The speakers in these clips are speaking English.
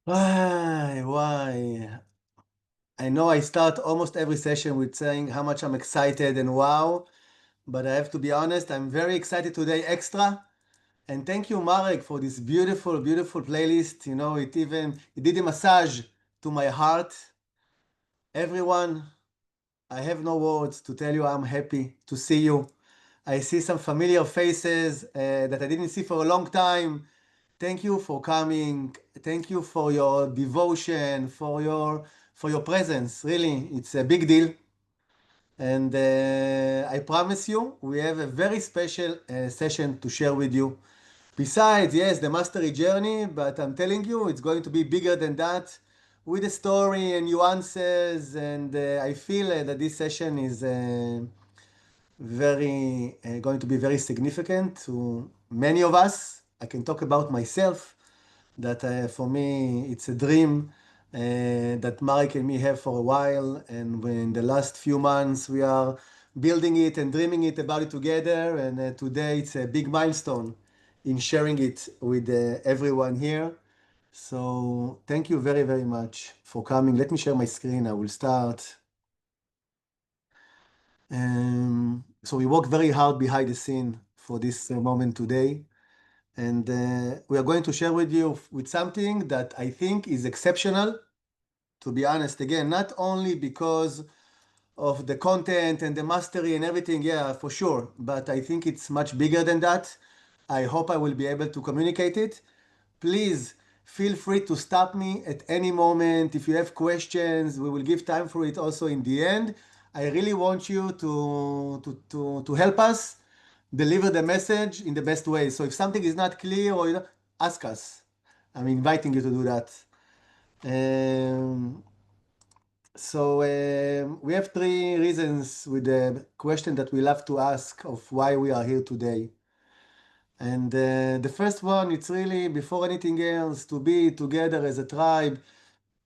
Why? I know I start almost every session with saying how much I'm excited and wow, but I have to be honest, I'm very excited today extra. And thank you, Marek, for this beautiful, beautiful playlist. You know, it did a massage to my heart. Everyone, I have no words to tell you I'm happy to see you. I see some familiar faces that I didn't see for a long time. Thank you for coming. Thank you for your devotion, for your presence. Really, it's a big deal. And I promise you, we have a very special session to share with you. Besides, yes, the mastery journey, but I'm telling you, it's going to be bigger than that with a story and nuances. And I feel that this session is going to be very significant to many of us. I can talk about myself that for me it's a dream that Marek and me have for a while, and in the last few months we are building it and dreaming it about it together, and today it's a big milestone in sharing it with everyone here. So thank you very, very much for coming. Let me share my screen. I will start. So we worked very hard behind the scene for this moment today. And we are going to share with you with something that I think is exceptional, to be honest. Again, not only because of the content and the mastery and everything, yeah, for sure, but I think it's much bigger than that. I hope I will be able to communicate it. Please feel free to stop me at any moment. If you have questions, we will give time for it also in the end. I really want you to help us deliver the message in the best way. So if something is not clear or ask us. I'm inviting you to do that. We have three reasons with the question that we love to ask of why we are here today. And the first one, it's really before anything else to be together as a tribe.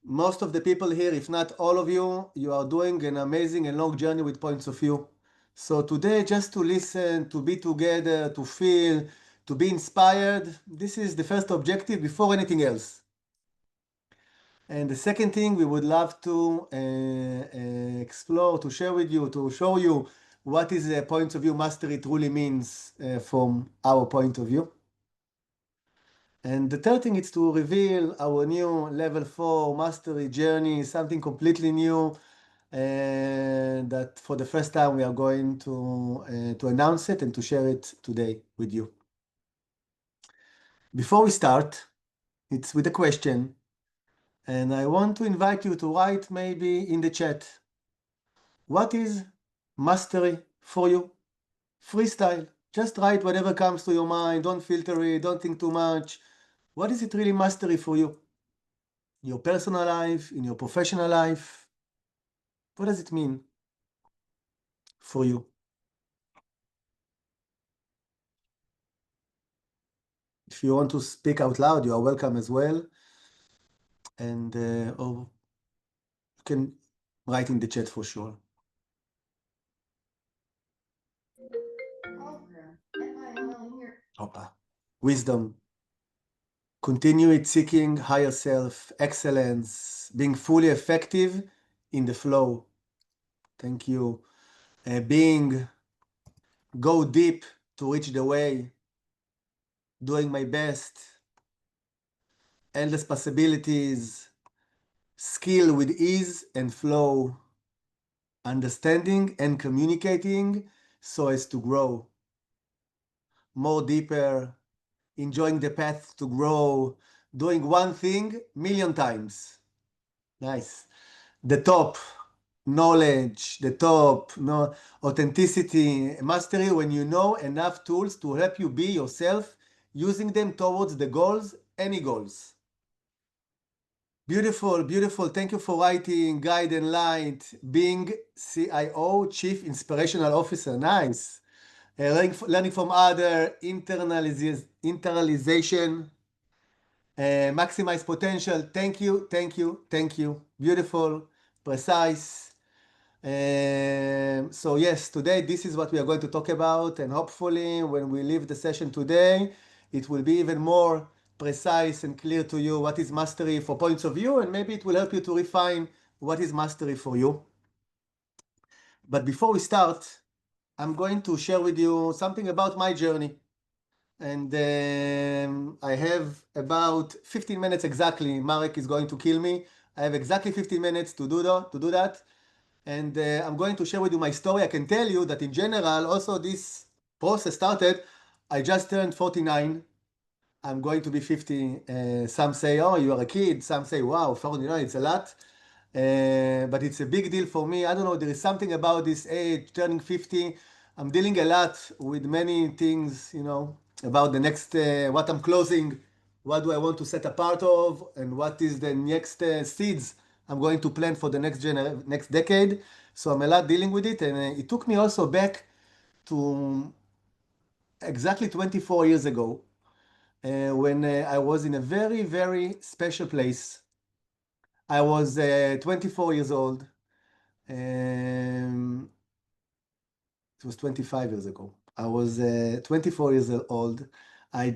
Most of the people here, if not all of you, you are doing an amazing and long journey with points of view. So today, just to listen, to be together, to feel, to be inspired, this is the first objective before anything else. And the second thing we would love to explore, to share with you, to show you what is a point of view mastery truly means from our point of view. And the third thing is to reveal our new level 4 mastery journey, something completely new, and that for the first time we are going to announce it and to share it today with you. Before we start, it's with a question, and I want to invite you to write maybe in the chat, what is mastery for you? Freestyle. Just write whatever comes to your mind. Don't filter it. Don't think too much. What is it really mastery for you? In your personal life, in your professional life? What does it mean for you? If you want to speak out loud, you are welcome as well. And or you can write in the chat for sure. Opa. Wisdom. Continue it seeking higher self, excellence, being fully effective in the flow. Thank you. Go deep to reach the way, doing my best, endless possibilities, skill with ease and flow, understanding and communicating so as to grow. More deeper, enjoying the path to grow, doing one thing million times. Nice. The top, knowledge, the top, no, authenticity, mastery when you know enough tools to help you be yourself, using them towards the goals, any goals. Beautiful, beautiful. Thank you for writing, Guide and Light, being CIO, Chief Inspirational Officer. Nice. Learning from other, internalization, maximize potential. Thank you, thank you, thank you. Beautiful, precise. So yes, today this is what we are going to talk about, and hopefully when we leave the session today, it will be even more precise and clear to you what is mastery for points of view, and maybe it will help you to refine what is mastery for you. But before we start, I'm going to share with you something about my journey. And I have about 15 minutes exactly. Marek is going to kill me. I have exactly 15 minutes to do that. And I'm going to share with you my story. I can tell you that in general, also this process started, I just turned 49. I'm going to be 50. Some say, oh, you are a kid. Some say, wow, 49, it's a lot. But it's a big deal for me. I don't know, there is something about this age, turning 50. I'm dealing a lot with many things, about the next, what I'm closing, what do I want to set apart of, and what is the next seeds I'm going to plant for the next decade. So I'm a lot dealing with it. And it took me also back to exactly 24 years ago when I was in a very, very special place. I was 24 years old. Um, it was 25 years ago. I was 24 years old. I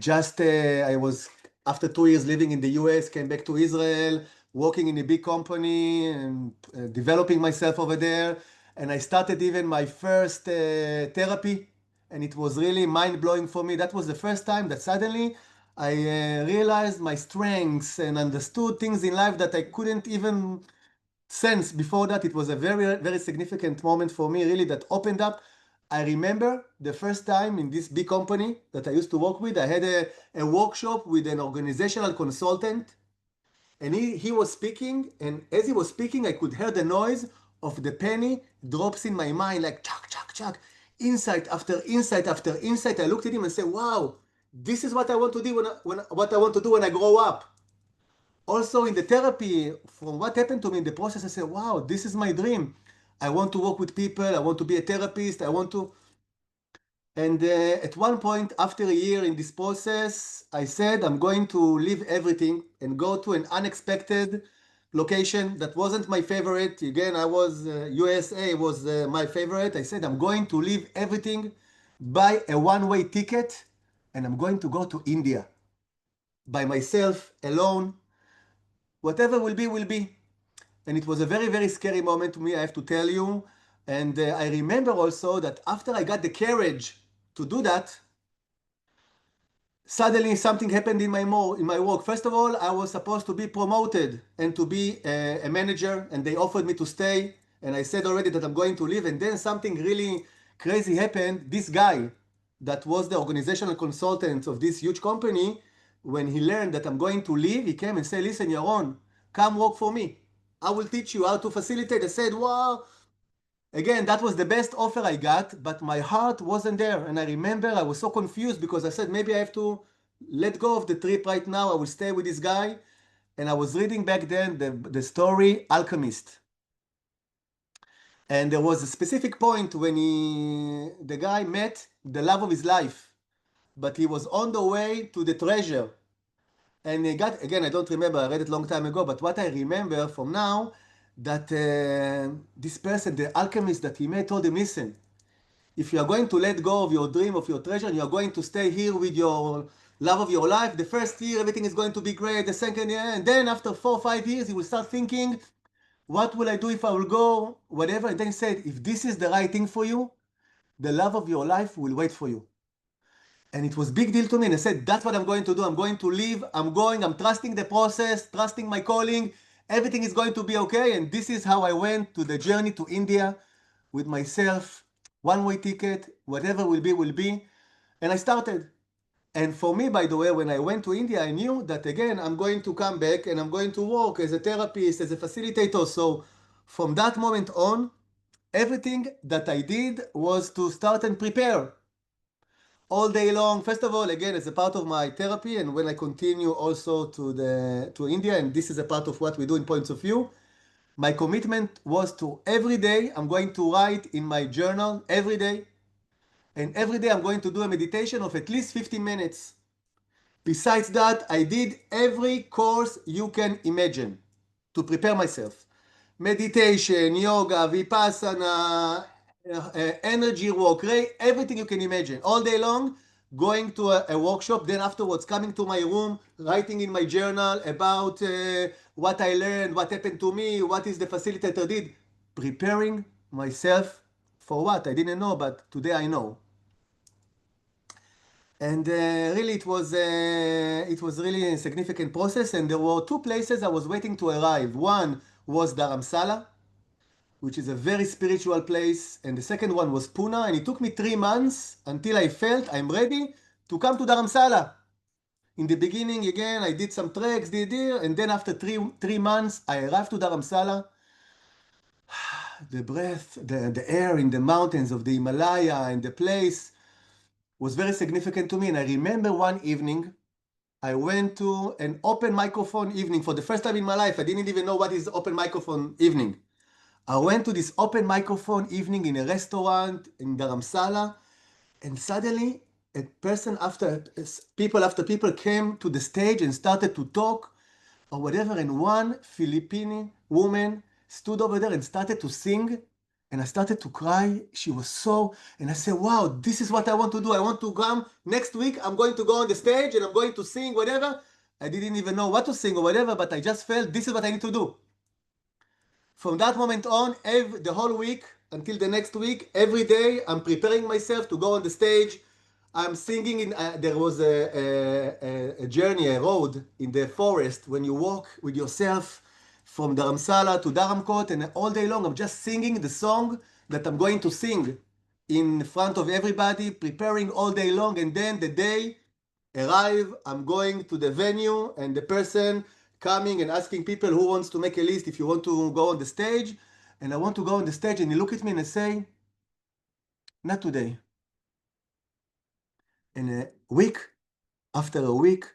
was, after 2 years living in the US, came back to Israel, working in a big company and developing myself over there. And I started even my first therapy. And it was really mind-blowing for me. That was the first time that suddenly I realized my strengths and understood things in life that I couldn't even sense before that. It was a very, very significant moment for me, really, that opened up. I remember the first time in this big company that I used to work with, I had a workshop with an organizational consultant, and he was speaking, and as he was speaking, I could hear the noise of the penny drops in my mind, like chuck, chuck, chuck, insight after insight after insight. I looked at him and said, wow, this is what I want to do what I want to do when I grow up. Also in the therapy, from what happened to me in the process, I said, wow, this is my dream. I want to work with people. I want to be a therapist. I want to. And at one point, after a year in this process, I said, I'm going to leave everything and go to an unexpected location that wasn't my favorite. Again, USA was my favorite. I said, I'm going to leave everything, buy a one-way ticket, and I'm going to go to India by myself, alone. Whatever will be, will be. And it was a very, very scary moment to me, I have to tell you. And I remember also that after I got the courage to do that, suddenly something happened in my work. First of all, I was supposed to be promoted and to be a manager, and they offered me to stay. And I said already that I'm going to leave. And then something really crazy happened. This guy that was the organizational consultant of this huge company, when he learned that I'm going to leave, he came and said, listen, Yaron, come work for me. I will teach you how to facilitate. I said, wow. Again, that was the best offer I got, but my heart wasn't there. And I remember I was so confused because I said, maybe I have to let go of the trip right now. I will stay with this guy. And I was reading back then the story Alchemist. And there was a specific point when the guy met the love of his life, but he was on the way to the treasure. And he got, again, I don't remember, I read it a long time ago, but what I remember from now, that this person, the alchemist that he met, told him, listen, if you are going to let go of your dream, of your treasure, and you are going to stay here with your love of your life, the first year, everything is going to be great, the second year, and then after 4 or 5 years, you will start thinking, what will I do if I will go, whatever. And then he said, if this is the right thing for you, the love of your life will wait for you. And it was big deal to me. And I said, that's what I'm going to do. I'm going to leave. I'm trusting the process, trusting my calling. Everything is going to be okay. And this is how I went to the journey to India with myself, one-way ticket, whatever will be, will be. And I started. And for me, by the way, when I went to India, I knew that again, I'm going to come back and I'm going to work as a therapist, as a facilitator. So from that moment on, everything that I did was to start and prepare all day long. First of all, again, it's a part of my therapy, and when I continue also to India, and this is a part of what we do in Points of View, my commitment was to every day I'm going to write in my journal every day, and every day I'm going to do a meditation of at least 15 minutes. Besides that, I did every course you can imagine to prepare myself. Meditation, yoga, vipassana, energy work, everything you can imagine. All day long, going to a workshop, then afterwards coming to my room, writing in my journal about what I learned, what happened to me, what is the facilitator did, preparing myself for what? I didn't know, but today I know. And really, it was really a significant process. And there were two places I was waiting to arrive. One was Dharamsala, which is a very spiritual place, and the second one was Pune. And it took me 3 months until I felt I'm ready to come to Dharamsala. In the beginning, again, I did some treks, and then after three months, I arrived to Dharamsala. The breath, the air in the mountains of the Himalaya and the place was very significant to me. And I remember one evening, I went to an open microphone evening for the first time in my life. I didn't even know what is open microphone evening. I went to this open microphone evening in a restaurant in Dharamsala, and suddenly people after people came to the stage and started to talk or whatever, and one Filipino woman stood over there and started to sing, and I started to cry. She was so, and I said, wow, this is what I want to do. I want to come next week. I'm going to go on the stage and I'm going to sing whatever. I didn't even know what to sing or whatever, but I just felt this is what I need to do. From that moment on, the whole week until the next week, every day I'm preparing myself to go on the stage. I'm singing in, there was a journey, a road in the forest when you walk with yourself from Dharamsala to Dharamkot, and all day long I'm just singing the song that I'm going to sing in front of everybody, preparing all day long, and then the day arrive, I'm going to the venue, and the person coming and asking people who wants to make a list if you want to go on the stage, and I want to go on the stage, and he look at me and I say, not today. And a week after a week,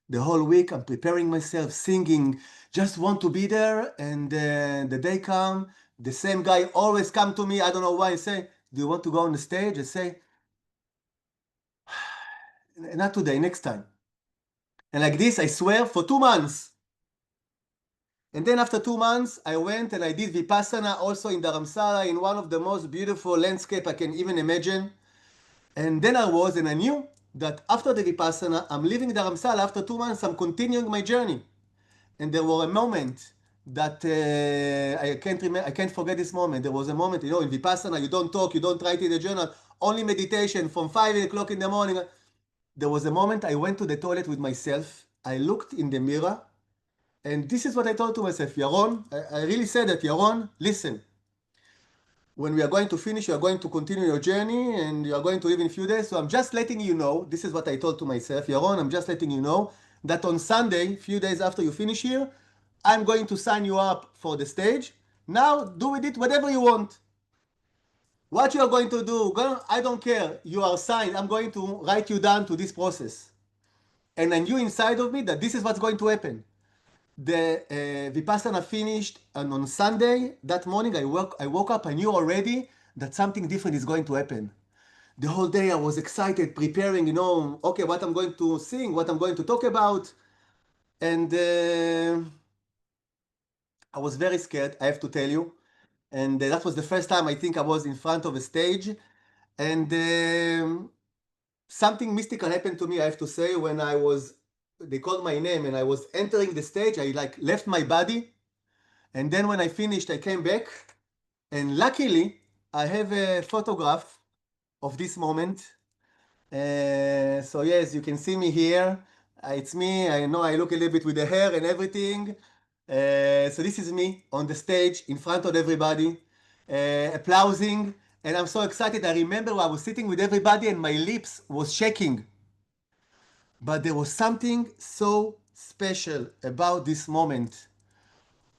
the whole week I'm preparing myself, singing, just want to be there, and the day come, the same guy always come to me, I don't know why, and say, do you want to go on the stage? I say, not today, next time. And like this, I swear, for 2 months. And then after 2 months, I went and I did Vipassana also in Dharamsala in one of the most beautiful landscape I can even imagine. And then and I knew that after the Vipassana, I'm leaving Dharamsala. After 2 months, I'm continuing my journey. And there were a moment that I can't forget this moment. There was a moment, in Vipassana, you don't talk, you don't write in the journal, only meditation from 5 o'clock in the morning. There was a moment I went to the toilet with myself. I looked in the mirror. And this is what I told to myself, Yaron, I really said that, Yaron, listen, when we are going to finish, you are going to continue your journey and you are going to live in a few days. So I'm just letting you know, this is what I told to myself, Yaron, I'm just letting you know that on Sunday, few days after you finish here, I'm going to sign you up for the stage. Now do with it whatever you want. What you are going to do, I don't care. You are signed. I'm going to write you down to this process. And I knew inside of me that this is what's going to happen. The Vipassana finished, and on Sunday, that morning, I woke up, I knew already that something different is going to happen. The whole day I was excited, preparing, okay, what I'm going to sing, what I'm going to talk about. And I was very scared, I have to tell you. And that was the first time I think I was in front of a stage. And something mystical happened to me, I have to say, when they called my name and I was entering the stage, I left my body. And then when I finished, I came back, and luckily, I have a photograph of this moment. So yes, you can see me here. It's me. I know I look a little bit with the hair and everything. So this is me on the stage in front of everybody, applauding, and I'm so excited. I remember I was sitting with everybody and my lips was shaking. But there was something so special about this moment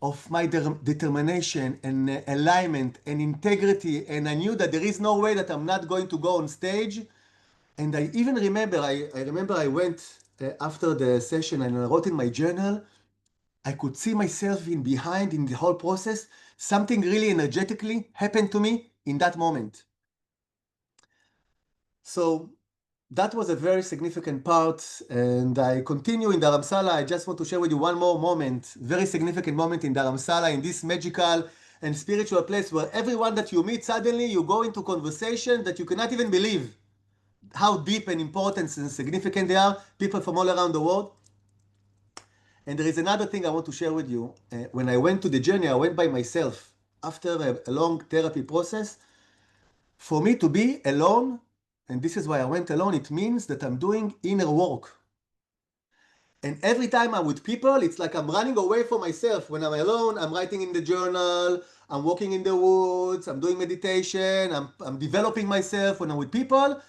of my determination and alignment and integrity, and I knew that there is no way that I'm not going to go on stage. And I even remember, I went after the session and I wrote in my journal, I could see myself in the whole process. Something really energetically happened to me in that moment. So that was a very significant part, and I continue in Dharamsala. I just want to share with you one more moment, very significant moment in Dharamsala, in this magical and spiritual place where everyone that you meet, suddenly you go into conversation that you cannot even believe. how deep and important and significant they are, people from all around the world. And there is another thing I want to share with you. When I went to the journey, I went by myself. After a long therapy process, for me to be alone, and this is why I went alone, it means that I'm doing inner work. And every time I'm with people, it's like I'm running away from myself. When I'm alone, I'm writing in the journal, I'm walking in the woods, I'm doing meditation, I'm developing myself. When I'm with people,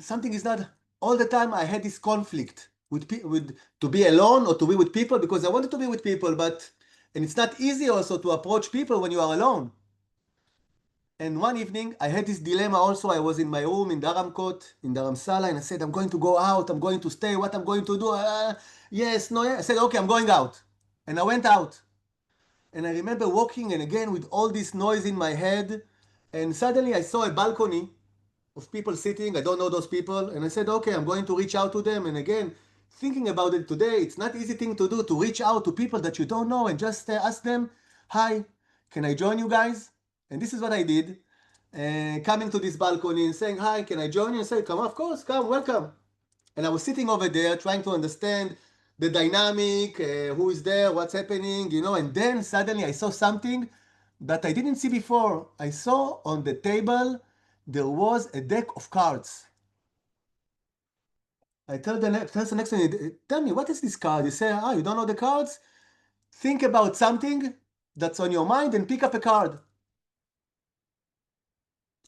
something is not, all the time I had this conflict with to be alone or to be with people, because I wanted to be with people, and it's not easy also to approach people when you are alone. And one evening I had this dilemma also. I was in my room in Dharamkot, in Dharamsala, and I said, I'm going to go out, I'm going to stay, what I'm going to do? Yes, no, yeah. I said, okay, I'm going out. And I went out. And I remember walking, and again with all this noise in my head, and suddenly I saw a balcony of people sitting. I don't know those people. And I said, okay, I'm going to reach out to them. And again, thinking about it today, it's not easy thing to do, to reach out to people that you don't know and just ask them, hi, can I join you guys? And this is what I did. Coming to this balcony and saying, hi, can I join you? And say, come, of course, come, welcome. And I was sitting over there trying to understand the dynamic, who is there, what's happening, and then suddenly I saw something that I didn't see before. I saw on the table, there was a deck of cards. I tell the next one, tell me, what is this card? You say, you don't know the cards? Think about something that's on your mind and pick up a card.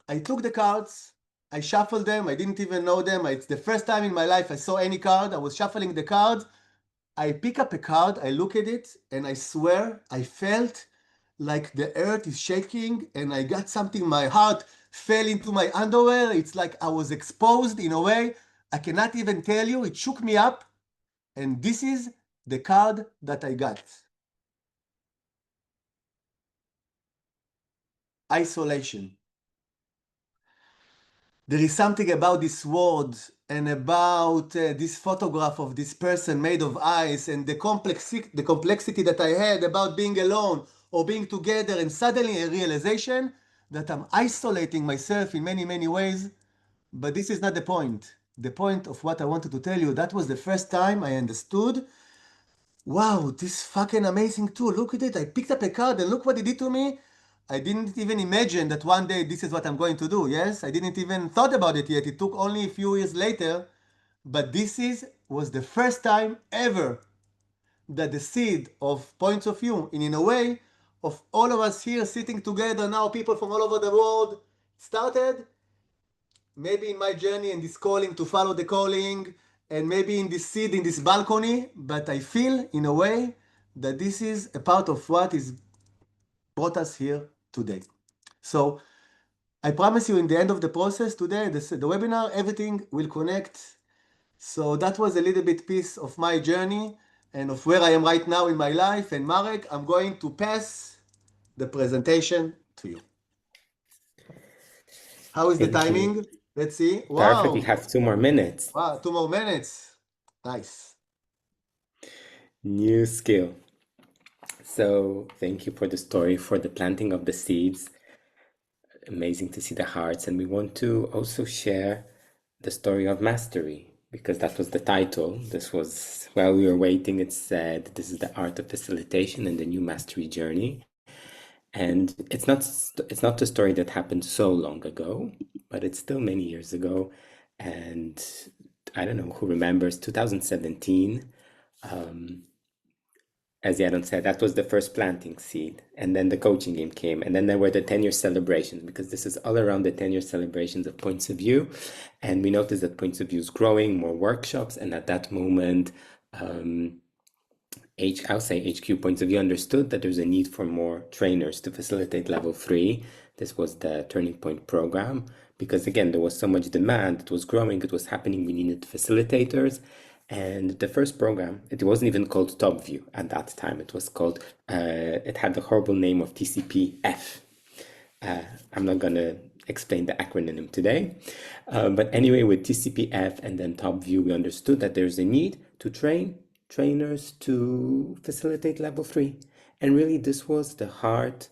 I took the cards, I shuffled them, I didn't even know them. It's the first time in my life I saw any card. I was shuffling the cards. I pick up a card, I look at it, and I swear I felt like the earth is shaking, and I got something, my heart fell into my underwear. It's like I was exposed in a way I cannot even tell you. It shook me up, and this is the card that I got. Isolation. There is something about this word and about this photograph of this person made of ice, and the complexity that I had about being alone or being together, and suddenly a realization that I'm isolating myself in many, many ways. But this is not the point. The point of what I wanted to tell you, that was the first time I understood, wow, this fucking amazing tool. Look at it. I picked up a card and look what it did to me. I didn't even imagine that one day this is what I'm going to do. Yes, I didn't even thought about it yet. It took only a few years later, but was the first time ever that the seed of points of view, and in a way, of all of us here sitting together now, people from all over the world, started maybe in my journey and this calling to follow the calling, and maybe in this seed, in this balcony, but I feel in a way that this is a part of what is brought us here today. So I promise you, in the end of the process today, the webinar, everything will connect. So that was a little bit piece of my journey and of where I am right now in my life. And Marek, I'm going to pass the presentation to you. How is the Thank you. timing? Let's see. Perfect. We Wow. have 2 more minutes. Wow, 2 more minutes. Nice. New skill. So thank you for the story, for the planting of the seeds. Amazing to see the hearts. And we want to also share the story of mastery, because that was the title. This was, while we were waiting, it said, this is the art of facilitation and the new mastery journey. And it's not a story that happened so long ago, but it's still many years ago. And I don't know who remembers 2017. As Yaron said, that was the first planting seed. And then the coaching game came. And then there were the 10-year celebrations, because this is all around the 10-year celebrations of points of view. And we noticed that points of view is growing, more workshops. And at that moment, I'll say HQ Points of View understood that there's a need for more trainers to facilitate level 3. This was the Turning Point program, because again, there was so much demand, it was growing, it was happening, we needed facilitators. And the first program, it wasn't even called Top View at that time. It was called, it had the horrible name of TCP-F. I'm not going to explain the acronym today. But anyway, with TCP-F and then Top View, we understood that there's a need to train trainers to facilitate level 3. And really, this was the heart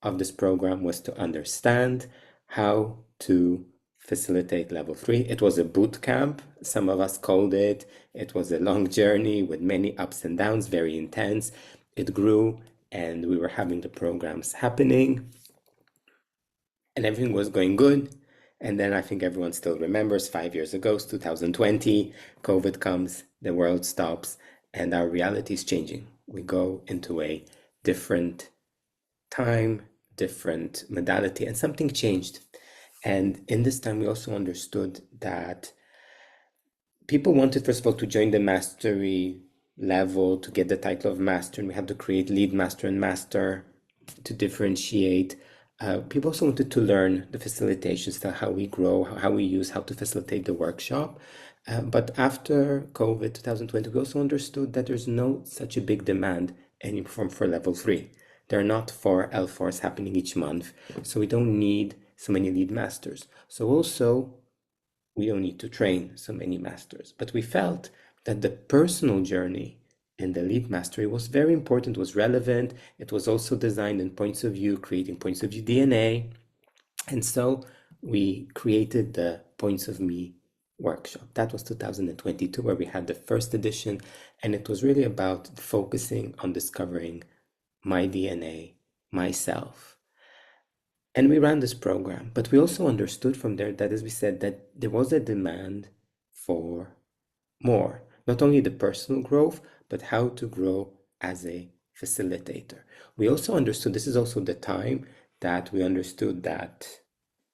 of this program, was to understand how to Facilitate Level 3. It was a boot camp, some of us called it. It was a long journey with many ups and downs, very intense. It grew, and we were having the programs happening, and everything was going good. And then I think everyone still remembers 5 years ago, 2020, COVID comes, the world stops, and our reality is changing. We go into a different time, different modality, and something changed. And in this time, we also understood that people wanted, first of all, to join the mastery level to get the title of master, and we had to create lead master and master to differentiate. People also wanted to learn the facilitation style, how we grow, how we use, how to facilitate the workshop. But after COVID 2020, we also understood that there's no such a big demand anymore for level 3. There are not 4 L4s happening each month, so we don't need so many lead masters. So also, we don't need to train so many masters. But we felt that the personal journey in the lead mastery was very important, was relevant. It was also designed in points of view, creating points of view DNA. And so we created the Points of Me workshop. That was 2022, where we had the first edition, and it was really about focusing on discovering my DNA, myself. And we ran this program, but we also understood from there that, as we said, that there was a demand for more, not only the personal growth, but how to grow as a facilitator. We also understood, this is also the time that we understood that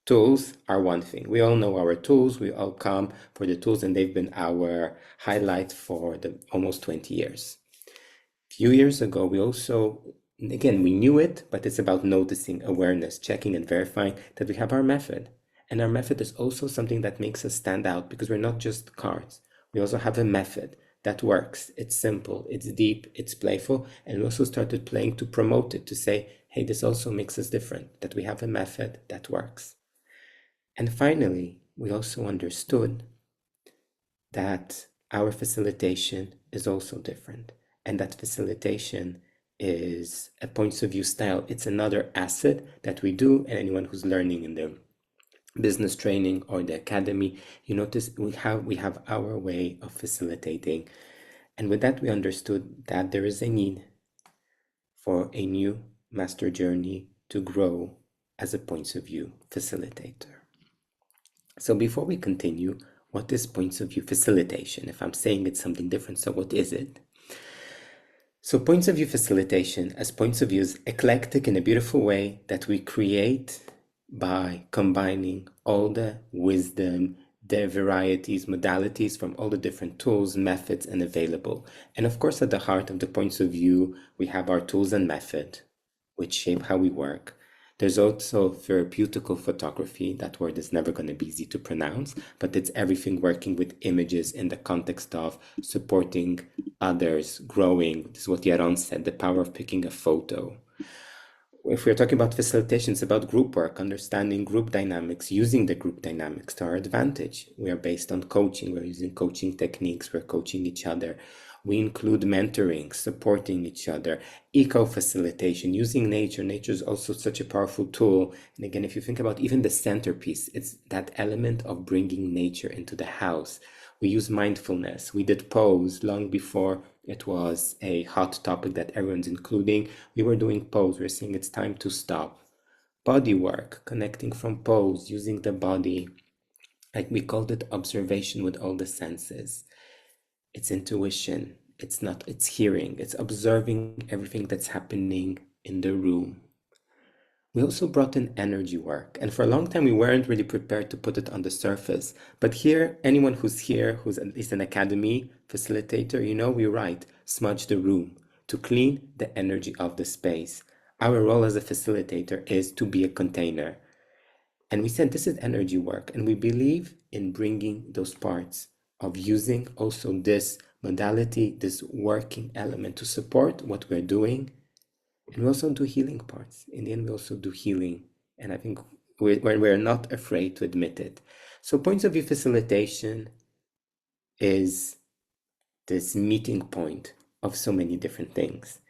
tools are one thing. We all know our tools, we all come for the tools, and they've been our highlight for the almost 20 years. A few years ago, we also, again, we knew it, but it's about noticing, awareness, checking and verifying that we have our method. And our method is also something that makes us stand out, because we're not just cards. We also have a method that works. It's simple, it's deep, it's playful. And we also started playing to promote it, to say, hey, this also makes us different, that we have a method that works. And finally, we also understood that our facilitation is also different, and that facilitation is a points of view style. It's another asset that we do, and anyone who's learning in the business training or the academy, you notice we have our way of facilitating. And with that, we understood that there is a need for a new master journey to grow as a points of view facilitator. So before we continue, what is points of view facilitation? If I'm saying it's something different, so what is it? So points of view facilitation, as points of view, is eclectic in a beautiful way that we create by combining all the wisdom, the varieties, modalities from all the different tools, methods, and available. And of course, at the heart of the points of view, we have our tools and method, which shape how we work. There's also therapeutical photography. That word is never going to be easy to pronounce, but it's everything working with images in the context of supporting others, growing. This is what Yaron said, the power of picking a photo. If we're talking about facilitation, it's about group work, understanding group dynamics, using the group dynamics to our advantage. We are based on coaching. We're using coaching techniques. We're coaching each other. We include mentoring, supporting each other, eco-facilitation, using nature. Nature is also such a powerful tool. And again, if you think about even the centerpiece, it's that element of bringing nature into the house. We use mindfulness. We did pose long before it was a hot topic that everyone's including. We were doing pose. We're saying it's time to stop. Body work, connecting from pose, using the body. Like we called it observation with all the senses. It's intuition. It's hearing. It's observing everything that's happening in the room. We also brought in energy work, and for a long time we weren't really prepared to put it on the surface. But here, anyone who's here, who's at least an academy facilitator, we write, smudge the room, to clean the energy of the space. Our role as a facilitator is to be a container. And we said this is energy work, and we believe in bringing those parts of using also this modality, this working element to support what we're doing. And we also do healing parts. In the end, we also do healing. And I think we're not afraid to admit it. So points of view facilitation is this meeting point of so many different things.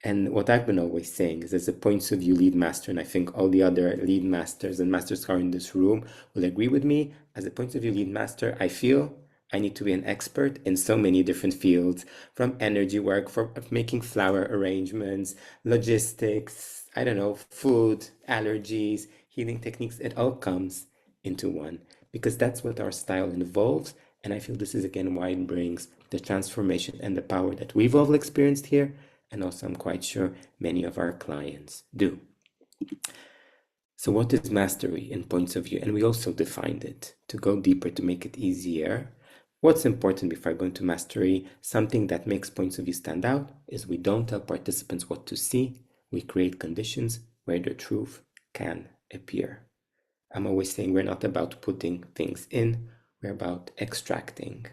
And what I've been always saying is, as a points of view lead master, and I think all the other lead masters and masters who are in this room will agree with me, as a points of view lead master, I feel I need to be an expert in so many different fields, from energy work, from making flower arrangements, logistics, I don't know, food, allergies, healing techniques. It all comes into one because that's what our style involves. And I feel this is again why it brings the transformation and the power that we've all experienced here. And also, I'm quite sure many of our clients do. So, what is mastery in points of view? And we also defined it to go deeper to make it easier. What's important before going to mastery? Something that makes points of view stand out is we don't tell participants what to see, we create conditions where the truth can appear. I'm always saying we're not about putting things in, we're about extracting.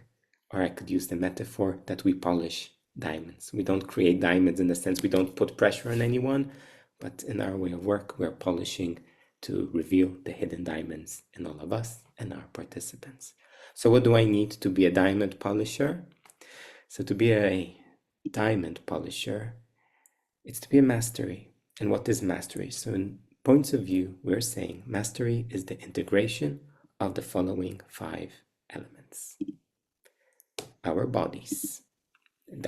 Or I could use the metaphor that we polish diamonds. We don't create diamonds in the sense we don't put pressure on anyone, but in our way of work, we're polishing to reveal the hidden diamonds in all of us and our participants. So, what do I need to be a diamond polisher? So, to be a diamond polisher, it's to be a mastery. And what is mastery? So, in points of view, we're saying mastery is the integration of the following 5 elements: our bodies.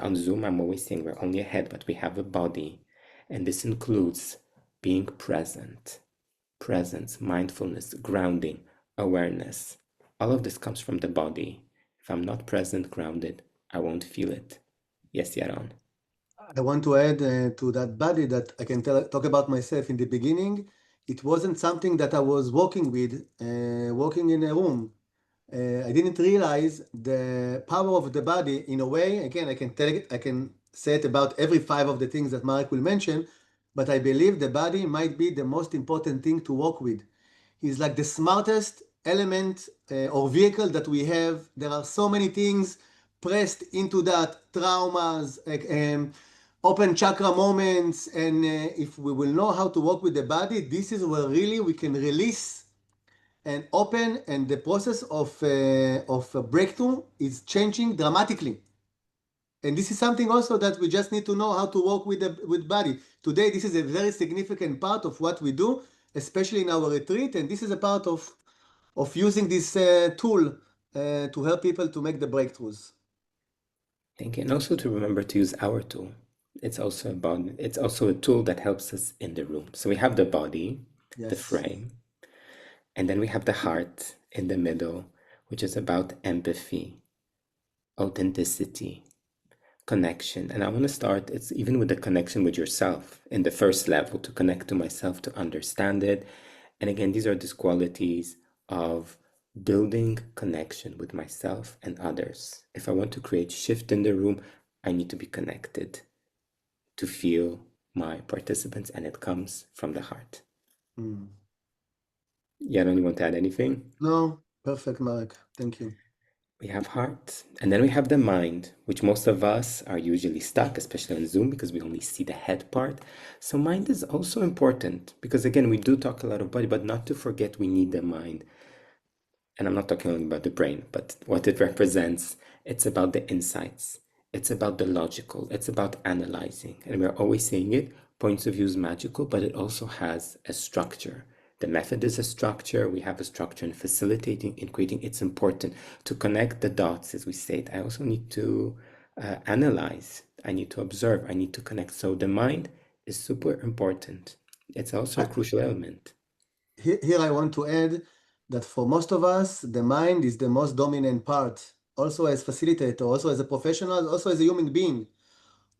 On Zoom, I'm always saying we're only a head, but we have a body. And this includes being present, presence, mindfulness, grounding, awareness. All of this comes from the body. If I'm not present, grounded, I won't feel it. Yes, Yaron. I want to add to that body that I can talk about myself in the beginning. It wasn't something that I was walking with, walking in a room. I didn't realize the power of the body in a way. Again, I can say it about every 5 of the things that Mark will mention, but I believe the body might be the most important thing to work with. He's like the smartest element or vehicle that we have. There are so many things pressed into that, traumas, open chakra moments, and if we will know how to work with the body, this is where really we can release and open, and the process of a breakthrough is changing dramatically. And this is something also that we just need to know how to work with body. Today, this is a very significant part of what we do, especially in our retreat, and this is a part of using this tool to help people to make the breakthroughs. Thank you. And also to remember to use our tool. It's also a tool that helps us in the room. So we have the body, the Yes. frame, and then we have the heart in the middle, which is about empathy, authenticity, connection. And I want to start, it's even with the connection with yourself in the first level, to connect to myself, to understand it. And again, these are these qualities of building connection with myself and others. If I want to create shift in the room, I need to be connected to feel my participants, and it comes from the heart. Mm. Yeah, I don't want to add anything. No, perfect, Mark. Thank you. We have heart, and then we have the mind, which most of us are usually stuck, especially on Zoom, because we only see the head part. So mind is also important because again, we do talk a lot of body, but not to forget we need the mind. And I'm not talking only about the brain, but what it represents. It's about the insights. It's about the logical. It's about analyzing. And we're always saying it, points of view is magical, but it also has a structure. The method is a structure. We have a structure in facilitating, in creating. It's important to connect the dots, as we said. I also need to analyze. I need to observe. I need to connect. So the mind is super important. It's also a crucial element. Here I want to add that for most of us, the mind is the most dominant part. Also as facilitator, also as a professional, also as a human being.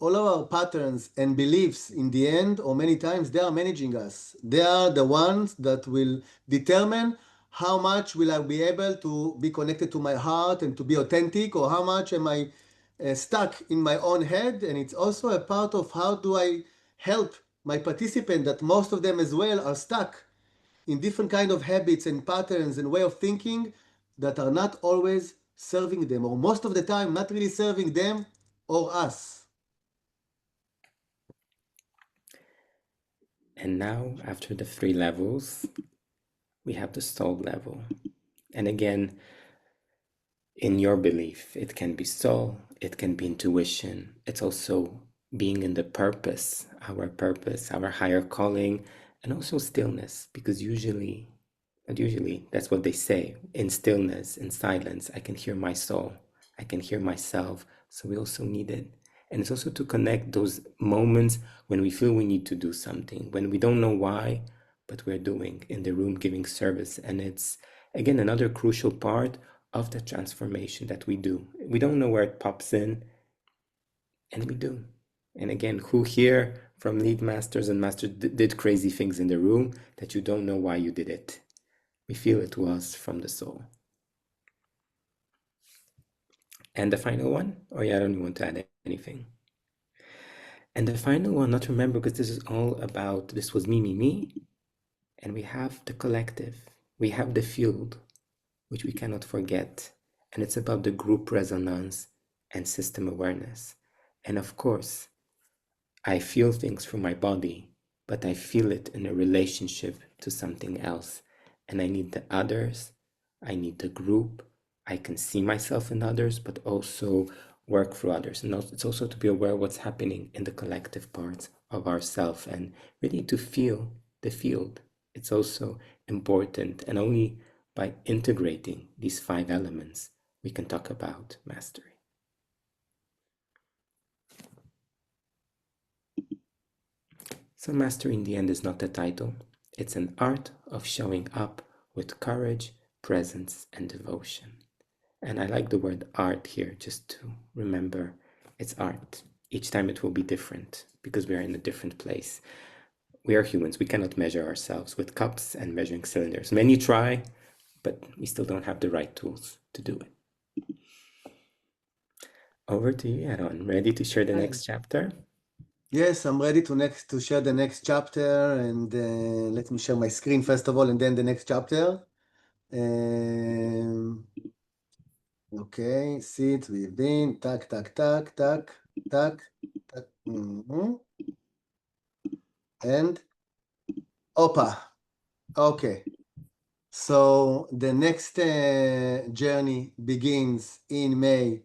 All of our patterns and beliefs in the end, or many times, they are managing us. They are the ones that will determine how much will I be able to be connected to my heart and to be authentic, or how much am I stuck in my own head. And it's also a part of how do I help my participant, that most of them as well are stuck in different kind of habits and patterns and way of thinking that are not always serving them, or most of the time not really serving them or us. And now, after the 3 levels, we have the soul level. And again, in your belief, it can be soul, it can be intuition, it's also being in the purpose, our higher calling, and also stillness, because usually, not usually, that's what they say. In stillness, in silence, I can hear my soul, I can hear myself. So we also need it. And it's also to connect those moments when we feel we need to do something, when we don't know why, but we're doing in the room, giving service. And it's, again, another crucial part of the transformation that we do. We don't know where it pops in, and we do. And again, who here from lead masters and masters did crazy things in the room that you don't know why you did it? We feel it was from the soul. And the final one, or yeah, I don't want to add anything. And the final one, not to remember, because this is all about, this was me, and we have the collective, we have the field, which we cannot forget. And it's about the group resonance and system awareness. And of course, I feel things from my body, but I feel it in a relationship to something else. And I need the others, I need the group. I can see myself in others, but also work through others. And it's also to be aware of what's happening in the collective parts of ourself and really to feel the field. It's also important. And only by integrating these 5 elements, we can talk about mastery. So mastery in the end is not a title. It's an art of showing up with courage, presence, and devotion. And I like the word art here just to remember it's art. Each time it will be different because we are in a different place. We are humans. We cannot measure ourselves with cups and measuring cylinders. Many try, but we still don't have the right tools to do it. Over to you, Aaron. Ready to share the next chapter? Yes, I'm ready to share the next chapter, and let me share my screen first of all, and then the next chapter. Okay, sit within, tac, tac, tac, tac, tac, tac, and opa. Okay, so the next journey begins in May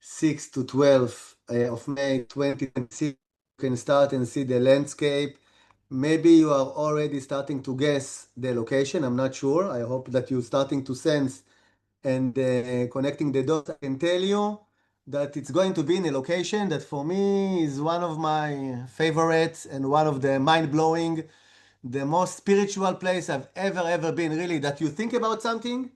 6 to 12 of May 2026. You can start and see the landscape. Maybe you are already starting to guess the location. I'm not sure. I hope that you're starting to sense and connecting the dots. I can tell you that it's going to be in a location that for me is one of my favorites and one of the mind-blowing, the most spiritual place I've ever been, really, that you think about something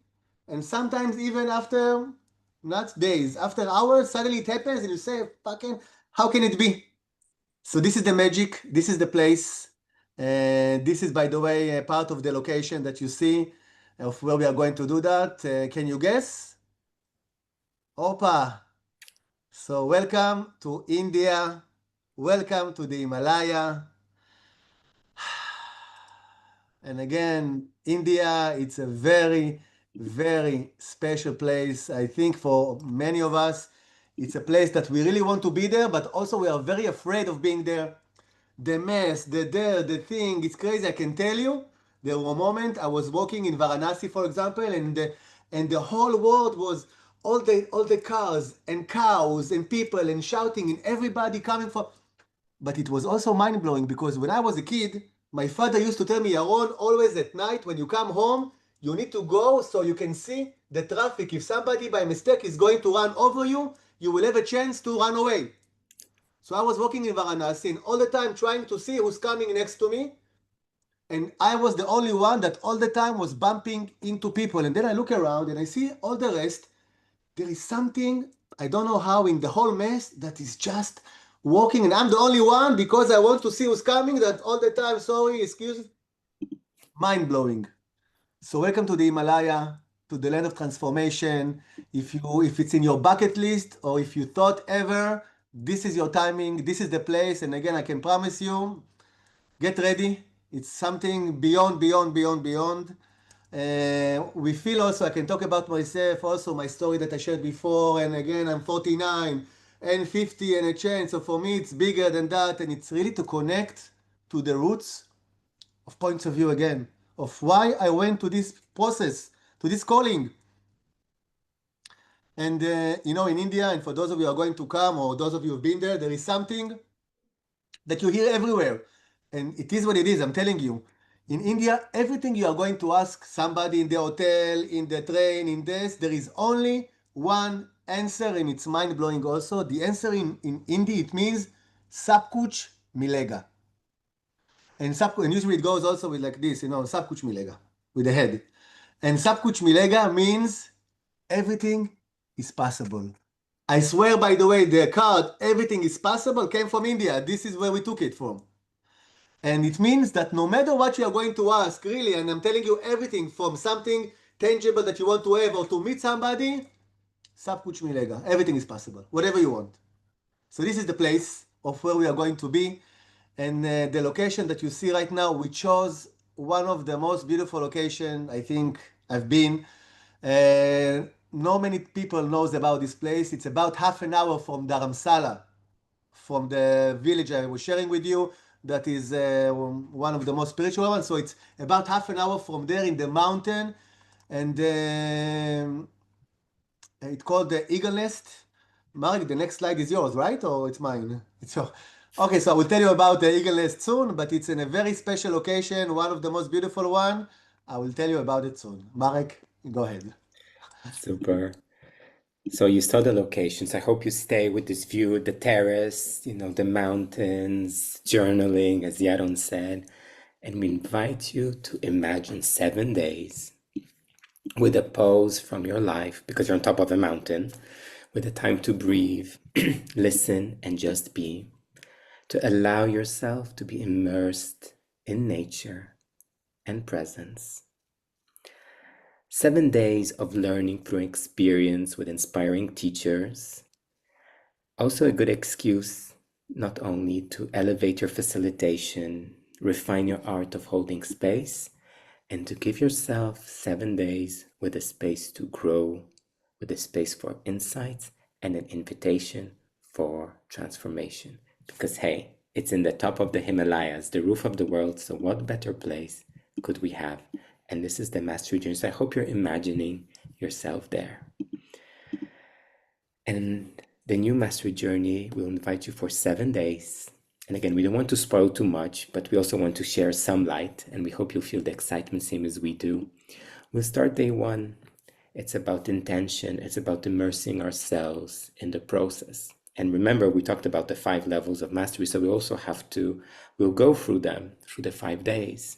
and sometimes even after not days, after hours, suddenly it happens and you say, fucking, how can it be? So this is the magic, this is the place. This is, by the way, a part of the location that you see of where we are going to do that. Can you guess? Opa. So welcome to India. Welcome to the Himalaya. And again, India, it's a very special place. I think for many of us, it's a place that we really want to be there, but also we are very afraid of being there. The mess, the dirt, the thing, it's crazy. I can tell you, there were moments I was walking in Varanasi, for example, and the whole world was all the cars and cows and people and shouting and everybody coming for. But it was also mind-blowing because when I was a kid, my father used to tell me, Yaron, always at night when you come home, you need to go so you can see the traffic. If somebody by mistake is going to run over you, you will have a chance to run away. So I was walking in Varanasi and all the time trying to see who's coming next to me. And I was the only one that all the time was bumping into people. And then I look around and I see all the rest. There is something, I don't know how, in the whole mess that is just walking. And I'm the only one because I want to see who's coming that all the time, sorry, excuse, mind-blowing. So welcome to the Himalaya, to the land of transformation. If it's in your bucket list or if you thought ever, this is your timing, this is the place. And again, I can promise you, get ready. It's something beyond. We feel also, I can talk about myself also, my story that I shared before. And again, I'm 49 and 50 and a chance. So for me, it's bigger than that. And it's really to connect to the roots of points of view again, of why I went to this process, to this calling. And in India, and for those of you who are going to come, or those of you who've been there, there is something that you hear everywhere. And it is what it is, I'm telling you. In India, everything you are going to ask somebody in the hotel, in the train, in this, there is only one answer, and it's mind-blowing also. The answer in Hindi, it means Sab kuch milega. And usually it goes also with like this, Sab kuch milega, with the head. And Sab kuch milega means everything is possible. I swear, by the way, the card, everything is possible, came from India. This is where we took it from. And it means that no matter what you are going to ask, really, and I'm telling you everything from something tangible that you want to have or to meet somebody, Sab kuch milega. Everything is possible, whatever you want. So this is the place of where we are going to be. And the location that you see right now, we chose one of the most beautiful location I think I've been. Not many people knows about this place. It's about half an hour from Dharamsala, from the village I was sharing with you. That is one of the most spiritual ones. So it's about half an hour from there in the mountain, and it's called the Eagle Nest. Mark, the next slide is yours, right? Or it's mine? It's yours. Okay, so I will tell you about the Eagle Nest soon, but it's in a very special location, one of the most beautiful one. I will tell you about it soon. Marek, go ahead. Super. So you saw the locations. I hope you stay with this view, the terrace, the mountains, journaling, as Yaron said. And we invite you to imagine 7 days with a pause from your life because you're on top of a mountain, with a time to breathe, listen, and just be. To allow yourself to be immersed in nature and presence. 7 days of learning through experience with inspiring teachers. Also a good excuse not only to elevate your facilitation, refine your art of holding space, and to give yourself 7 days with a space to grow, with a space for insights and an invitation for transformation. Because hey, it's in the top of the Himalayas, the roof of the world, so what better place could we have? And this is the Mastery Journey. So I hope you're imagining yourself there. And the new Mastery Journey will invite you for 7 days. And again, we don't want to spoil too much, but we also want to share some light, and we hope you'll feel the excitement same as we do. We'll start day 1. It's about intention. It's about immersing ourselves in the process. And remember, we talked about the 5 levels of mastery, so we also we'll go through them, through the 5 days.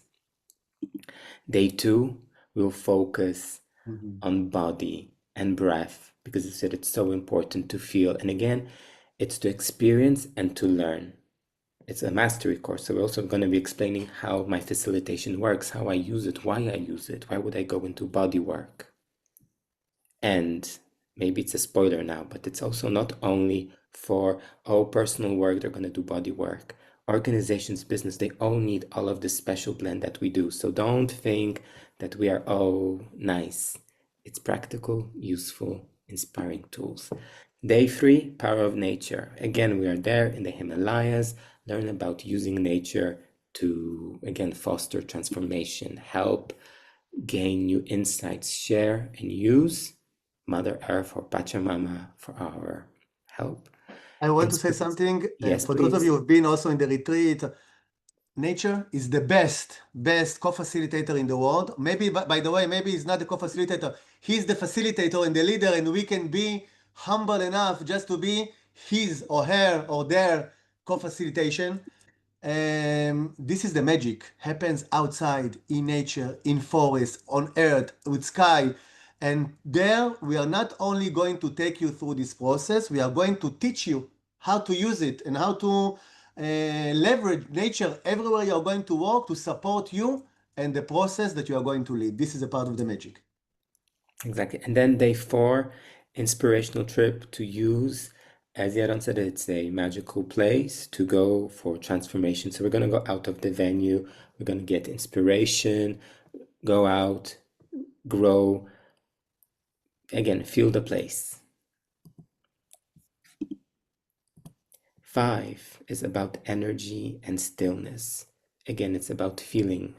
Day 2, we'll focus on body and breath, because I said it's so important to feel. And again, it's to experience and to learn. It's a mastery course, so we're also going to be explaining how my facilitation works, how I use it, why I use it, why would I go into body work. And maybe it's a spoiler now, but it's also not only for personal work, they're going to do body work. Organizations, business, they all need all of this special blend that we do. So don't think that we are nice. It's practical, useful, inspiring tools. Day 3, power of nature. Again, we are there in the Himalayas, learn about using nature to, again, foster transformation, help gain new insights, share and use Mother Earth or Pachamama for our help. I want to say something. Yes, for those of please. you who've been also in the retreat, nature is the best co-facilitator in the world. Maybe, by the way, maybe he's not the co-facilitator. He's the facilitator and the leader, and we can be humble enough just to be his or her or their co-facilitation. This is the magic. Happens outside, in nature, in forest, on earth, with sky. And there we are not only going to take you through this process, we are going to teach you how to use it and how to leverage nature everywhere you are going to walk to support you and the process that you are going to lead. This is a part of the magic. Exactly. And then day 4, inspirational trip to use. As Yaron said, it's a magical place to go for transformation. So we're going to go out of the venue. We're going to get inspiration, go out, grow. Again, feel the place. 5 is about energy and stillness. Again, it's about feeling,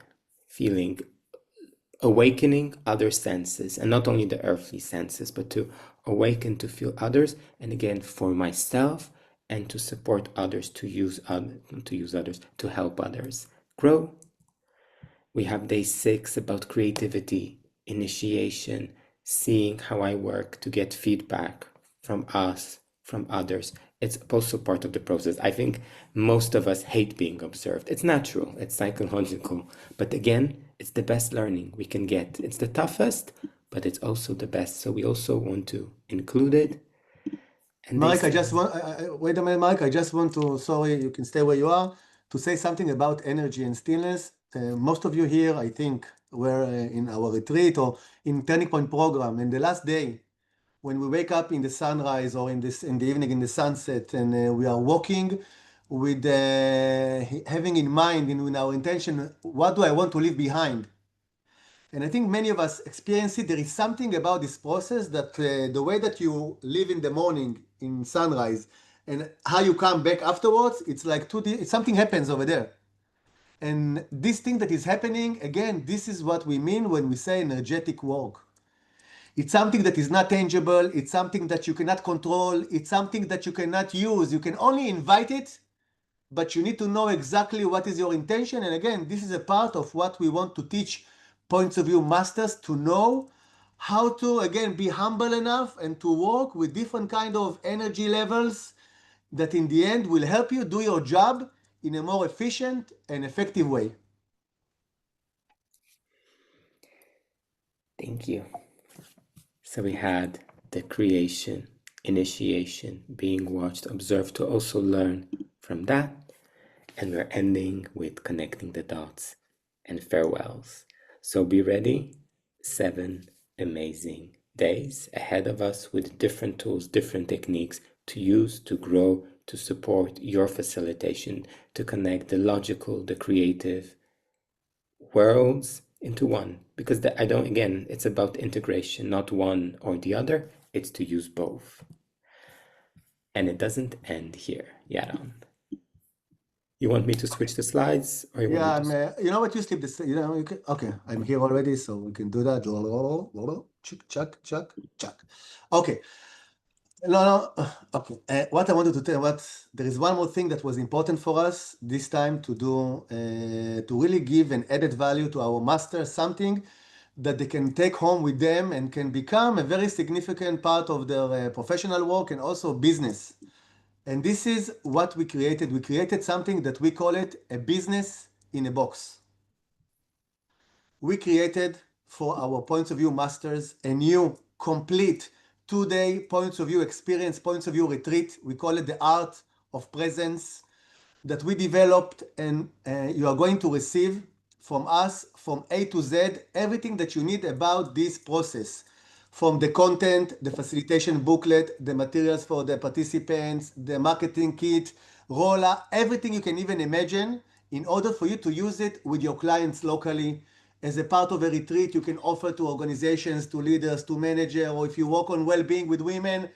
awakening other senses, and not only the earthly senses, but to awaken to feel others. And again, for myself and to support others to help others grow. We have day 6 about creativity, initiation, seeing how I work to get feedback from us, from others. It's also part of the process. I think most of us hate being observed. It's natural, it's psychological. But again, it's the best learning we can get. It's the toughest, but it's also the best. So we also want to include it. And they Mark, I say, just want, wait a minute, Mark, I just want to, sorry, you can stay where you are, to say something about energy and stillness. Most of you here, I think, were in our retreat or in Turning Point program. And the last day, when we wake up in the sunrise or in the evening in the sunset, and we are walking with having in mind and with our intention, what do I want to leave behind? And I think many of us experience it. There is something about this process that the way that you live in the morning in sunrise and how you come back afterwards, it's like something happens over there. And this thing that is happening, again, this is what we mean when we say energetic work. It's something that is not tangible. It's something that you cannot control. It's something that you cannot use. You can only invite it, but you need to know exactly what is your intention. And again, this is a part of what we want to teach points of view masters, to know how to, again, be humble enough and to work with different kind of energy levels that in the end will help you do your job in a more efficient and effective way. thank you. So we had the creation, initiation, being watched, observed to also learn from that. And we're ending with connecting the dots and farewells. So be ready. 7 amazing days ahead of us with different tools, different techniques to use, to grow, to support your facilitation, to connect the logical, the creative worlds into one. Because again, it's about integration, not one or the other. It's to use both. And it doesn't end here, Yaron. You want me to switch the slides, or you want me Yeah, to? you know what, you sleep this, okay, I'm here already, so we can do that. Chuck, chuck, chuck, chuck. Okay. No, no. Okay. What I wanted to tell, there is one more thing that was important for us this time to do, to really give an added value to our masters, something that they can take home with them and can become a very significant part of their professional work and also business. And this is what we created. We created something that we call it a business in a box. We created for our points of view masters a new complete 2-day points of view experience, points of view retreat. We call it the art of presence, that we developed, and you are going to receive from us from A to Z everything that you need about this process, from the content, the facilitation booklet, the materials for the participants, the marketing kit, roller, everything you can even imagine in order for you to use it with your clients locally. As a part of a retreat, you can offer to organizations, to leaders, to managers, or if you work on well-being with women,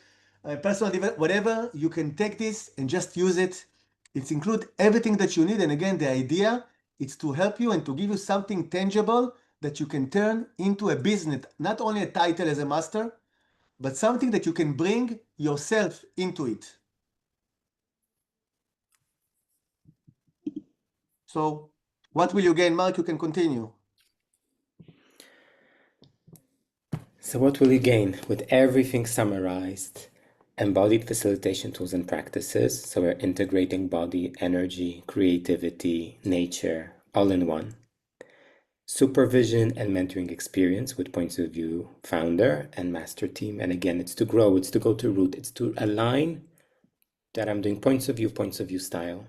personal development, whatever, you can take this and just use it. It's include everything that you need. And again, the idea is to help you and to give you something tangible that you can turn into a business, not only a title as a master, but something that you can bring yourself into it. So what will you gain, Mark? You can continue. So what will you gain with everything summarized? Embodied facilitation tools and practices. So we're integrating body, energy, creativity, nature, all in one. Supervision and mentoring experience with points of view founder and master team. And again, it's to grow, it's to go to root, it's to align that I'm doing points of view style.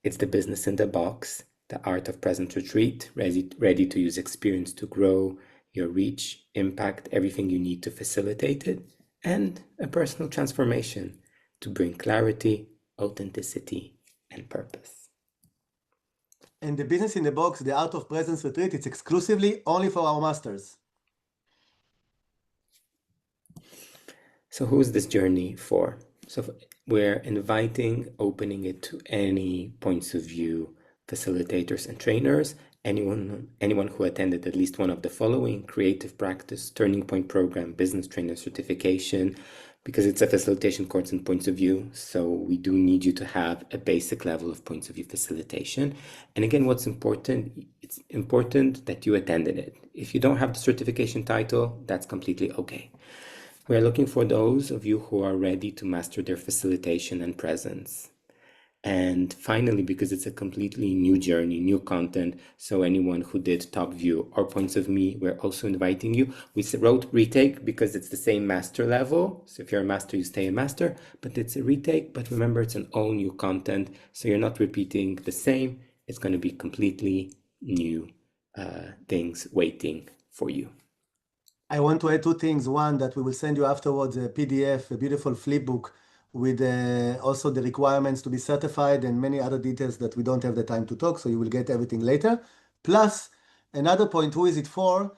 It's the business in the box, the art of present retreat, ready to use experience to grow your reach, impact, everything you need to facilitate it, and a personal transformation to bring clarity, authenticity, and purpose. And the business in the box, the art of presence retreat, it's exclusively only for our masters. So who is this journey for? So we're opening it to any points of view facilitators and trainers, anyone who attended at least one of the following: creative practice, turning point program, business trainer certification, because it's a facilitation course and points of view. So we do need you to have a basic level of points of view facilitation. And again, what's important, it's important that you attended it. If you don't have the certification title, that's completely okay. We're looking for those of you who are ready to master their facilitation and presence. And finally, because it's a completely new journey, new content, so anyone who did top view or points of me, we're also inviting you. We wrote retake because it's the same master level. So if you're a master, you stay a master, but it's a retake. But remember, it's an all new content. So you're not repeating the same. It's going to be completely new things waiting for you. I want to add two things. One, that we will send you afterwards a PDF, a beautiful flipbook with also the requirements to be certified and many other details that we don't have the time to talk, so you will get everything later. Plus, another point, who is it for?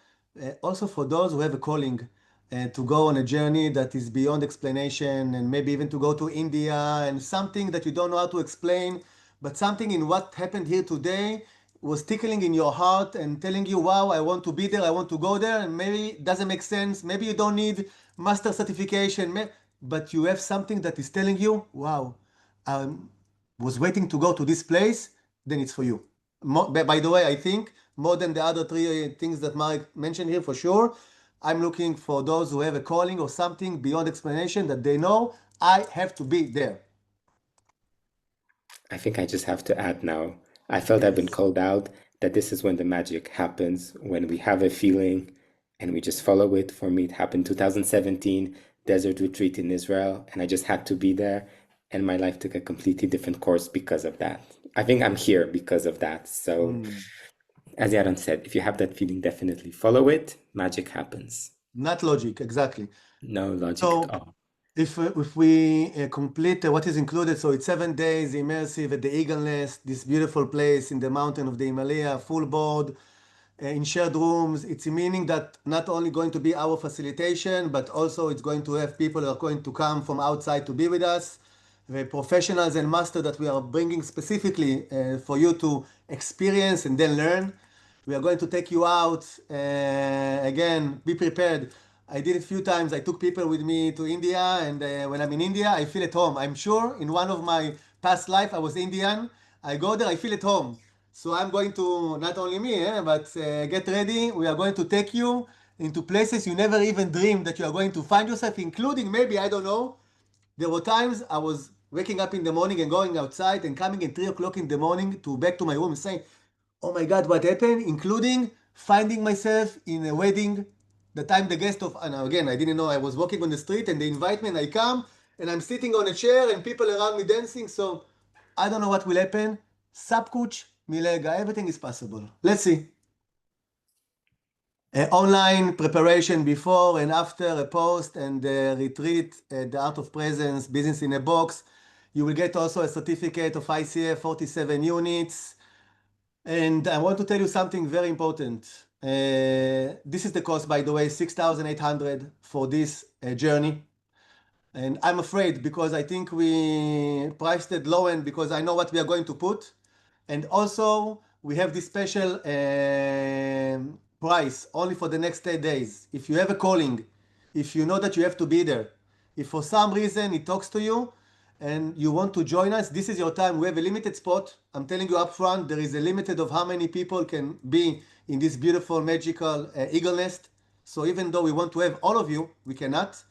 Also for those who have a calling to go on a journey that is beyond explanation, and maybe even to go to India and something that you don't know how to explain, but something in what happened here today was tickling in your heart and telling you, wow, I want to be there, I want to go there, and maybe it doesn't make sense. Maybe you don't need master certification, but you have something that is telling you, wow, I was waiting to go to this place, then it's for you. By the way, I think more than the other three things that Mark mentioned here, for sure, I'm looking for those who have a calling or something beyond explanation that they know I have to be there. I think I just have to add now. I felt I've been Yes. called out that this is when the magic happens, when we have a feeling and we just follow it. For me, it happened 2017, desert retreat in Israel, and I just had to be there. And my life took a completely different course because of that. I think I'm here because of that. So, Mm. as Yaron said, if you have that feeling, definitely follow it. Magic happens. Not logic, exactly. No logic at So all. if we complete what is included, so it's 7 days immersive at the Eagle Nest, this beautiful place in the mountain of the Himalaya, full board, in shared rooms. It's meaning that not only going to be our facilitation, but also it's going to have people who are going to come from outside to be with us, the professionals and master that we are bringing specifically for you to experience and then learn. We are going to take you out. Again, be prepared. I did it a few times. I took people with me to India, and when I'm in India, I feel at home. I'm sure in one of my past life, I was Indian. I go there, I feel at home. So I'm going to, not only me, but get ready. We are going to take you into places you never even dreamed that you are going to find yourself, including maybe, I don't know, there were times I was waking up in the morning and going outside and coming at 3 o'clock in the morning to back to my room and saying, oh my God, what happened? Including finding myself in a wedding that I'm the guest of. And again, I didn't know I was walking on the street and they invite me and I come and I'm sitting on a chair and people around me dancing. So I don't know what will happen. Sab kuch milega. Everything is possible. Let's see. Online preparation before and after a post and retreat, the art of presence, business in a box. You will get also a certificate of ICF 47 units. And I want to tell you something very important. This is the cost, by the way, 6,800 for this journey. And I'm afraid because I think we priced it low end because I know what we are going to put. And also, we have this special price only for the next 10 days. If you have a calling, if you know that you have to be there, if for some reason it talks to you and you want to join us, this is your time. We have a limited spot. I'm telling you up front, there is a limited of how many people can be in this beautiful, magical eagle nest. So even though we want to have all of you, we cannot.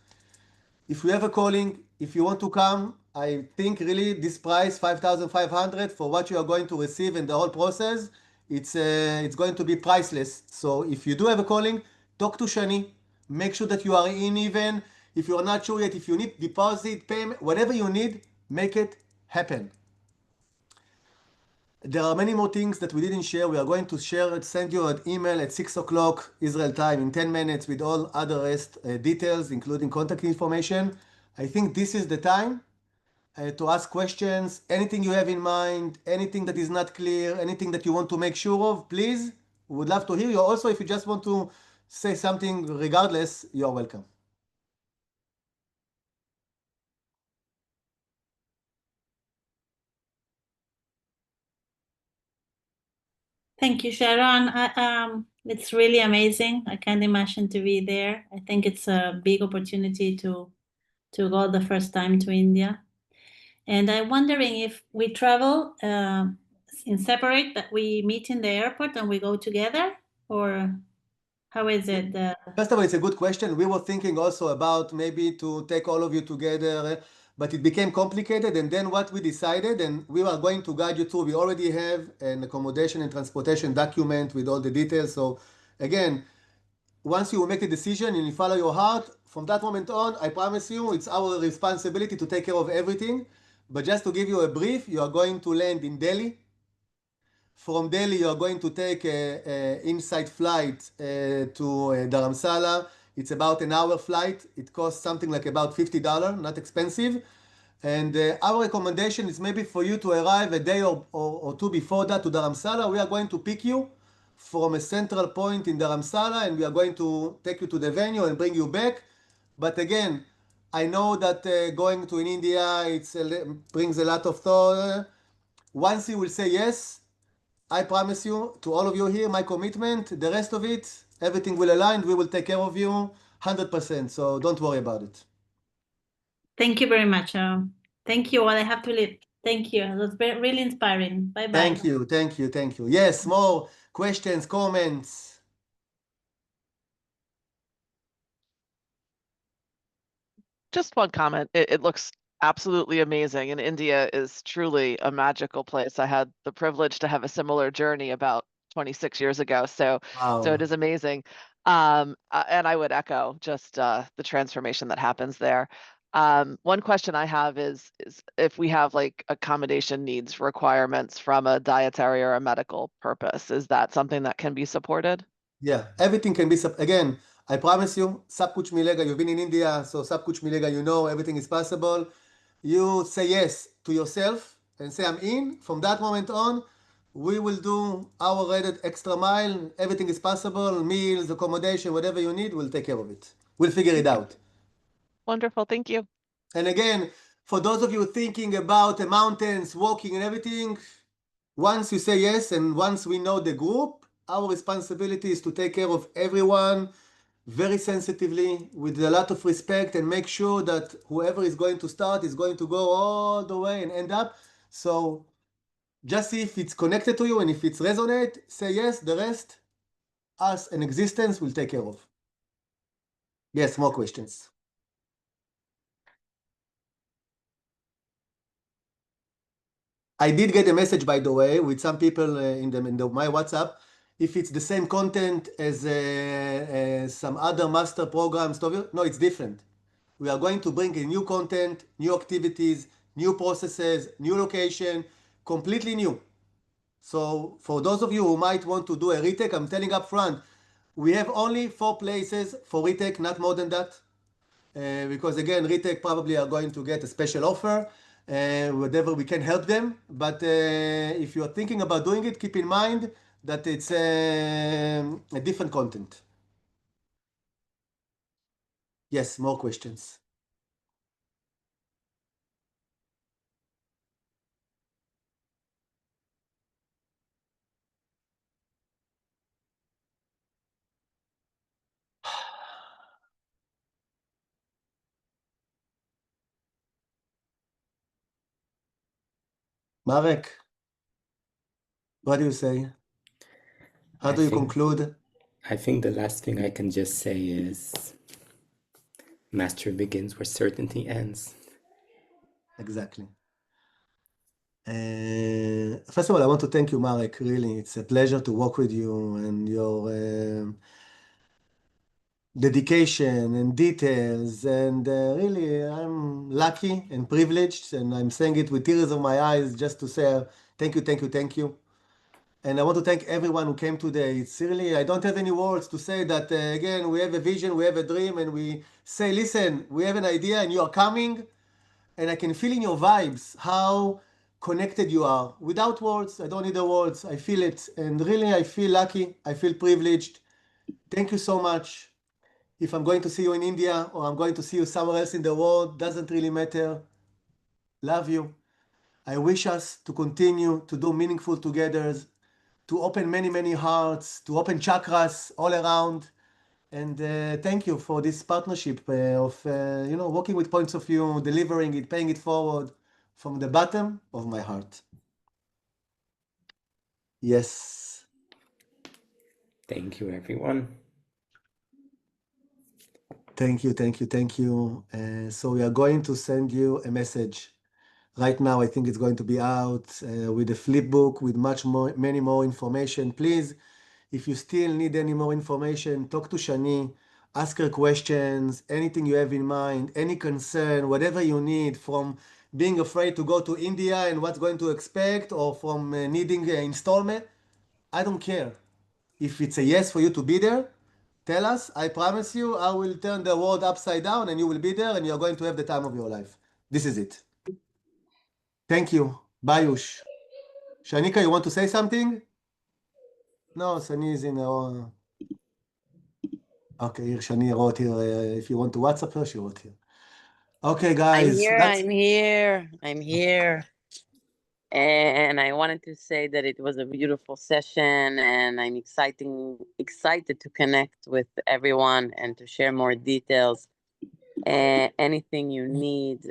If you have a calling, if you want to come, I think really this price, 5,500 for what you are going to receive in the whole process, it's going to be priceless. So if you do have a calling, talk to Shani. Make sure that you are in even. If you are not sure yet, if you need deposit, payment, whatever you need, make it happen. There are many more things that we didn't share. We are going to share, send you an email at 6 o'clock Israel time in 10 minutes with all other rest details, including contact information. I think this is the time to ask questions. Anything you have in mind, anything that is not clear, anything that you want to make sure of, please. We would love to hear you. Also, if you just want to say something regardless, you are welcome. Thank you, Sharon. It's really amazing. I can't imagine to be there. I think it's a big opportunity to to go the first time to India. And I'm wondering if we travel in separate, but we meet in the airport and we go together, or how is it? First of all, it's a good question. We were thinking also about maybe to take all of you together, but it became complicated. And then what we decided, and we are going to guide you through, we already have an accommodation and transportation document with all the details. So again, once you make a decision and you follow your heart, from that moment on, I promise you, it's our responsibility to take care of everything. But just to give you a brief, you are going to land in Delhi. From Delhi, you are going to take an inside flight to Dharamsala. It's about an hour flight. It costs something like about $50, not expensive. And our recommendation is maybe for you to arrive a day or two before that to Dharamsala. We are going to pick you from a central point in Dharamsala, and we are going to take you to the venue and bring you back. But again, I know that going to in India, brings a lot of thought. Once you will say yes, I promise you, to all of you here, my commitment, the rest of it, everything will align. We will take care of you 100%. So don't worry about it. Thank you very much. Thank you. Well, I have to leave. Thank you. It was really inspiring. Bye-bye. Thank you, thank you, thank you. Yes, more questions, comments. Just one comment. It looks absolutely amazing, and India is truly a magical place. I had the privilege to have a similar journey about 26 years ago, so Wow. it is amazing. And I would echo just the transformation that happens there. One question I have is if we have like accommodation needs requirements from a dietary or a medical purpose, is that something that can be supported? Yeah, everything can be, again, I promise you, sab kuch milega. You've been in India, so sab kuch milega, you know everything is possible. You say yes to yourself and say, I'm in. From that moment on, we will do our rated extra mile. Everything is possible. Meals, accommodation, whatever you need, we'll take care of it. We'll figure it out. Wonderful, thank you. And again, for those of you thinking about the mountains, walking and everything, once you say yes, and once we know the group, our responsibility is to take care of everyone very sensitively, with a lot of respect, and make sure that whoever is going to start is going to go all the way and end up. So just see if it's connected to you, and if it's resonate, say yes. The rest, us and existence, will take care of. Yes, more questions. I did get a message, by the way, with some people in my WhatsApp. If it's the same content as some other master programs, no, it's different. We are going to bring in new content, new activities, new processes, new location, completely new. So for those of you who might want to do a retake, I'm telling up front, we have only 4 places for retake, not more than that. Because again, retake probably are going to get a special offer, whatever we can help them. But if you're thinking about doing it, keep in mind that it's a different content. Yes, more questions. Marek, what do you say? How do you conclude? I think the last thing I can just say is mastery begins where certainty ends. Exactly. First of all, I want to thank you, Marek. Really, it's a pleasure to work with you, and your dedication and details. And really, I'm lucky and privileged, and I'm saying it with tears of my eyes just to say thank you, thank you, thank you. And I want to thank everyone who came today. It's really, I don't have any words to say that, again, we have a vision, we have a dream, and we say, listen, we have an idea and you are coming. And I can feel in your vibes how connected you are. Without words, I don't need the words. I feel it. And really, I feel lucky. I feel privileged. Thank you so much. If I'm going to see you in India or I'm going to see you somewhere else in the world, doesn't really matter. Love you. I wish us to continue to do meaningful together, to open many, many hearts, to open chakras all around. And thank you for this partnership of working with points of view, delivering it, paying it forward from the bottom of my heart. Yes. Thank you, everyone. Thank you, thank you, thank you. So we are going to send you a message. Right now, I think it's going to be out with a Flipbook with many more information. Please, if you still need any more information, talk to Shani, ask her questions, anything you have in mind, any concern, whatever you need, from being afraid to go to India and what's going to expect, or from needing an installment. I don't care. If it's a yes for you to be there, tell us. I promise you, I will turn the world upside down and you will be there and you're going to have the time of your life. This is it. Thank you. Bayush. Shanika, you want to say something? No, Shani is in her... Okay, here Shani wrote here. If you want to WhatsApp her, she wrote here. Okay, guys. I'm here. And I wanted to say that it was a beautiful session, and I'm excited to connect with everyone and to share more details. Anything you need,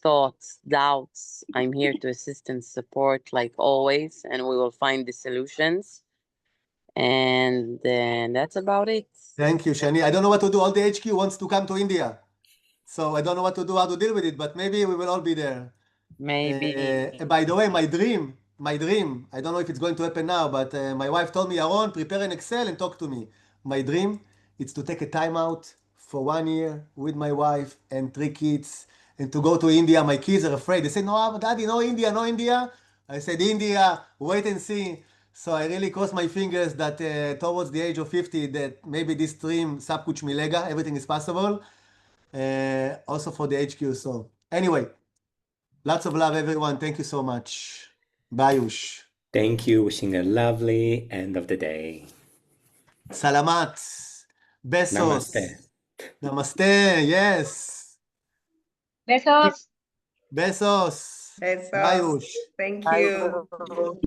thoughts, doubts, I'm here to assist and support like always, and we will find the solutions. And that's about it. Thank you, Shani. I don't know what to do. All the HQ wants to come to India. So I don't know what to do, how to deal with it, but maybe we will all be there. Maybe. By the way, my dream, I don't know if it's going to happen now, but my wife told me, Aaron, prepare an Excel and talk to me. My dream is to take a time out for 1 year with my wife and 3 kids and to go to India. My kids are afraid. They say, no, Daddy, no India, no India. I said, India, wait and see. So I really cross my fingers that towards the age of 50, that maybe this dream, sab kuch milega, everything is possible. Also for the HQ. So anyway, lots of love, everyone. Thank you so much. Bayush. Thank you. Wishing a lovely end of the day. Salamat. Besos. Namaste. Namaste. Yes. Besos. Besos. Besos. Bayush. Thank you.